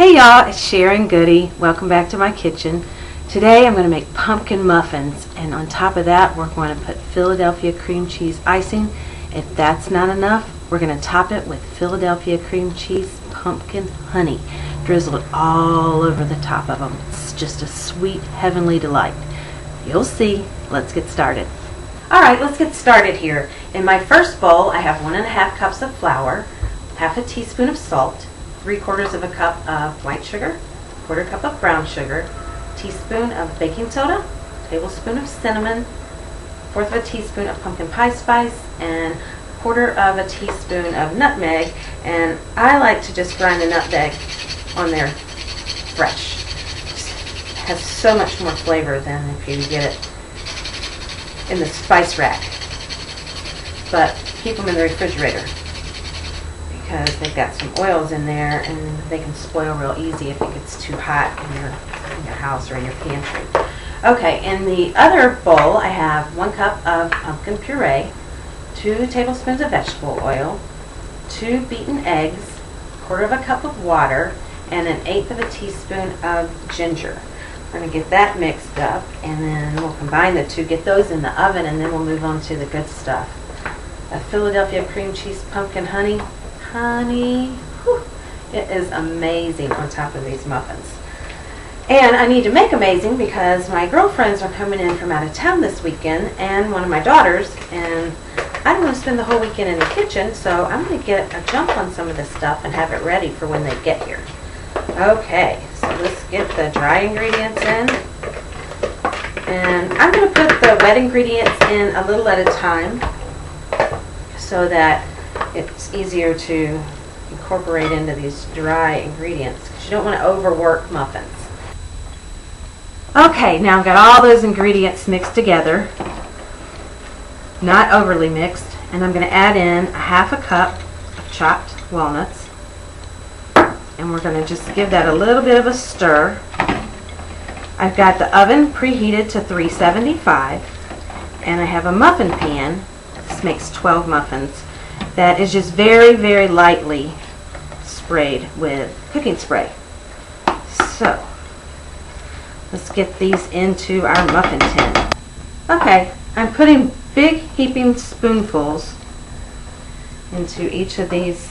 Hey y'all, it's Sharon Goody. Welcome back to my kitchen. Today I'm going to make pumpkin muffins, and on top of that we're going to put Philadelphia cream cheese icing. If that's not enough, we're going to top it with Philadelphia cream cheese pumpkin honey. Drizzle it all over the top of them. It's just a sweet, heavenly delight. You'll see. Let's get started. Alright, let's get started here. In my first bowl I have 1½ cups of flour, half a teaspoon of salt, 3/4 of a cup of white sugar, 1/4 cup of brown sugar, teaspoon of baking soda, tablespoon of cinnamon, 1/4 of a teaspoon of pumpkin pie spice, and 1/4 of a teaspoon of nutmeg. And I like to just grind the nutmeg on there fresh. It has so much more flavor than if you get it in the spice rack. But keep them in the refrigerator, because they've got some oils in there and they can spoil real easy if it gets too hot in your house or in your pantry. Okay, in the other bowl I have 1 cup of pumpkin puree, 2 tablespoons of vegetable oil, 2 beaten eggs, 1/4 of a cup of water, and 1/8 of a teaspoon of ginger. We're going to get that mixed up, and then we'll combine the two, get those in the oven, and then we'll move on to the good stuff. A Philadelphia cream cheese pumpkin honey. Whew, it is amazing on top of these muffins. And I need to make amazing because my girlfriends are coming in from out of town this weekend, and one of my daughters, and I don't want to spend the whole weekend in the kitchen, so I'm going to get a jump on some of this stuff and have it ready for when they get here. Okay, so let's get the dry ingredients in. And I'm going to put the wet ingredients in a little at a time so that it's easier to incorporate into these dry ingredients, because you don't want to overwork muffins. Okay, now I've got all those ingredients mixed together, not overly mixed, and I'm going to add in 1/2 cup of chopped walnuts, and we're going to just give that a little bit of a stir. I've got the oven preheated to 375, and I have a muffin pan. This makes 12 muffins. That is just very, very lightly sprayed with cooking spray. So let's get these into our muffin tin. Okay, I'm putting big heaping spoonfuls into each of these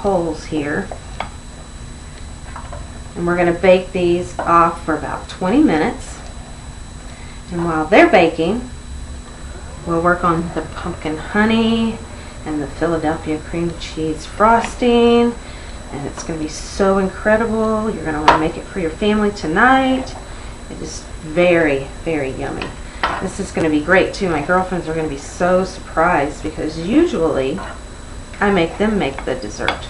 holes here. And we're going to bake these off for about 20 minutes. And while they're baking, we'll work on the pumpkin honey and the Philadelphia cream cheese frosting, and it's going to be so incredible. You're going to want to make it for your family tonight. It is very, very yummy. This is going to be great too. My girlfriends are going to be so surprised, because usually I make them make the dessert.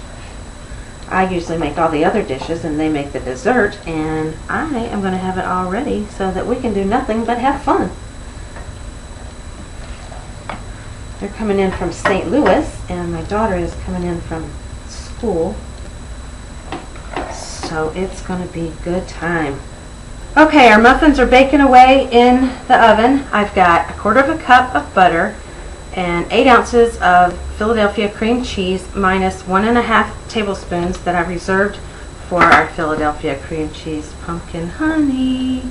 I usually make all the other dishes and they make the dessert, and I am going to have it all ready so that we can do nothing but have fun. They're coming in from St. Louis, and my daughter is coming in from school, so it's going to be a good time. Okay, our muffins are baking away in the oven. I've got 1/4 of a cup of butter and 8 ounces of Philadelphia cream cheese, minus 1½ tablespoons that I've reserved for our Philadelphia cream cheese pumpkin honey,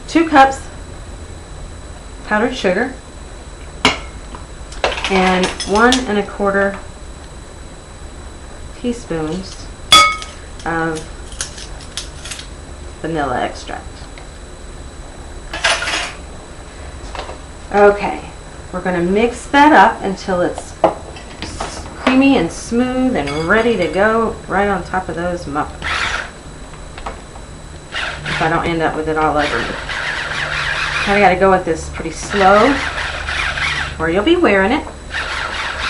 2 cups powdered sugar, and 1¼ teaspoons of vanilla extract. Okay, we're going to mix that up until it's creamy and smooth and ready to go right on top of those muffins, if I don't end up with it all over me. I got to go with this pretty slow, or you'll be wearing it,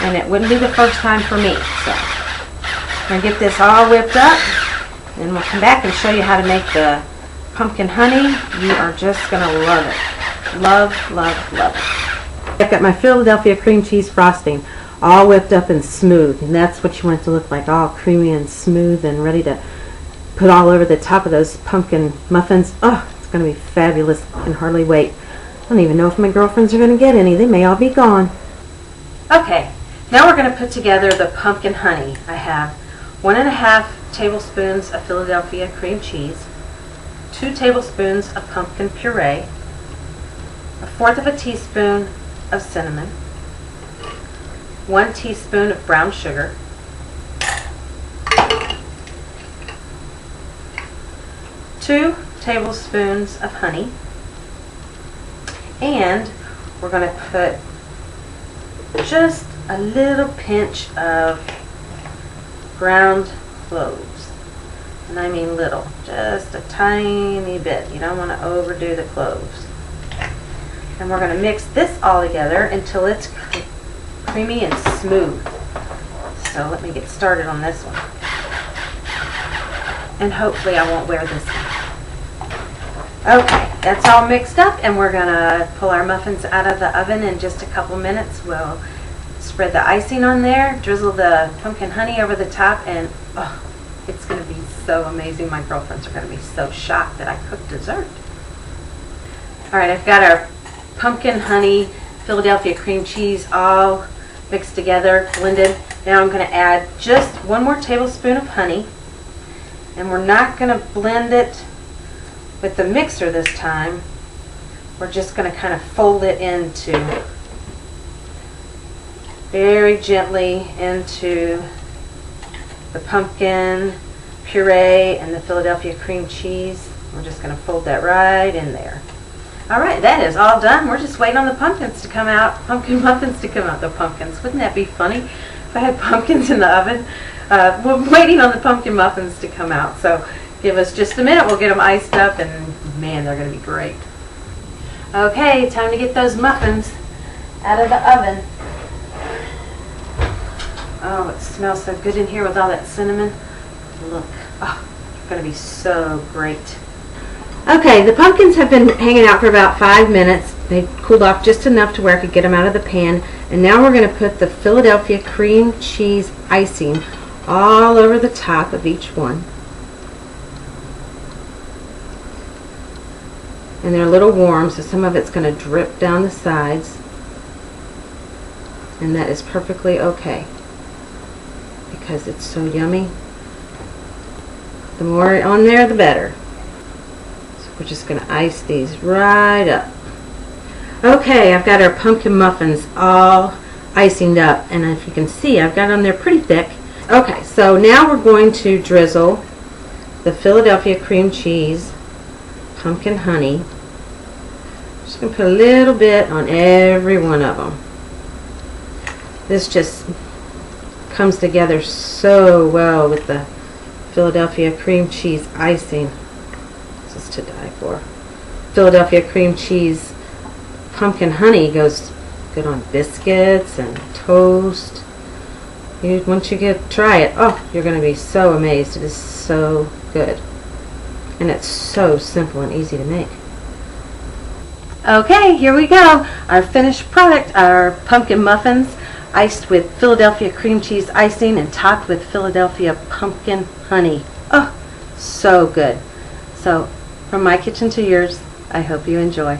and it wouldn't be the first time for me. So I'm going to get this all whipped up, and we'll come back and show you how to make the pumpkin honey. You are just going to love it. Love, love, love it. I've got my Philadelphia cream cheese frosting all whipped up and smooth, and that's what you want it to look like, all creamy and smooth and ready to put all over the top of those pumpkin muffins. Oh, it's going to be fabulous. I can hardly wait. I don't even know if my girlfriends are going to get any. They may all be gone. Okay, now we're going to put together the pumpkin honey. I have 1½ tablespoons of Philadelphia cream cheese, 2 tablespoons of pumpkin puree, 1/4 of a teaspoon of cinnamon, 1 teaspoon of brown sugar, 2 tablespoons of honey, and we're going to put just a little pinch of ground cloves. And I mean little, just a tiny bit. You don't want to overdo the cloves. And we're going to mix this all together until it's creamy and smooth. So let me get started on this one. And hopefully I won't wear this one. Okay, that's all mixed up, and we're going to pull our muffins out of the oven in just a couple minutes. We'll spread the icing on there, drizzle the pumpkin honey over the top, and oh, it's going to be so amazing. My girlfriends are going to be so shocked that I cooked dessert. All right, I've got our pumpkin honey Philadelphia cream cheese all mixed together, blended. Now I'm going to add just 1 more tablespoon of honey, and we're not going to blend it with the mixer this time. We're just going to kind of fold it into, very gently into the pumpkin puree and the Philadelphia cream cheese. We're just going to fold that right in there. All right, that is all done. We're just waiting on the pumpkins to come out, pumpkin muffins to come out. The pumpkins, wouldn't that be funny if I had pumpkins in the oven? We're waiting on the pumpkin muffins to come out, so give us just a minute. We'll get them iced up, and man, they're going to be great. Okay, time to get those muffins out of the oven. Oh, it smells so good in here with all that cinnamon. Look, oh, it's going to be so great. Okay, the pumpkins have been hanging out for about 5 minutes. They cooled off just enough to where I could get them out of the pan. And now we're going to put the Philadelphia cream cheese icing all over the top of each one. And they're a little warm, so some of it's going to drip down the sides. And that is perfectly okay, because it's so yummy. The more on there, the better. So we're just going to ice these right up. Okay, I've got our pumpkin muffins all icing up, and if you can see, I've got them there pretty thick. Okay, so now we're going to drizzle the Philadelphia cream cheese, pumpkin honey. Just going to put a little bit on every one of them. This just comes together so well with the Philadelphia cream cheese icing. This is to die for. Philadelphia cream cheese pumpkin honey goes good on biscuits and toast. Once you try it, oh, you're going to be so amazed. It is so good. And it's so simple and easy to make. Okay, here we go. Our finished product, our pumpkin muffins, iced with Philadelphia cream cheese icing and topped with Philadelphia pumpkin honey. Oh, so good. So, from my kitchen to yours, I hope you enjoy.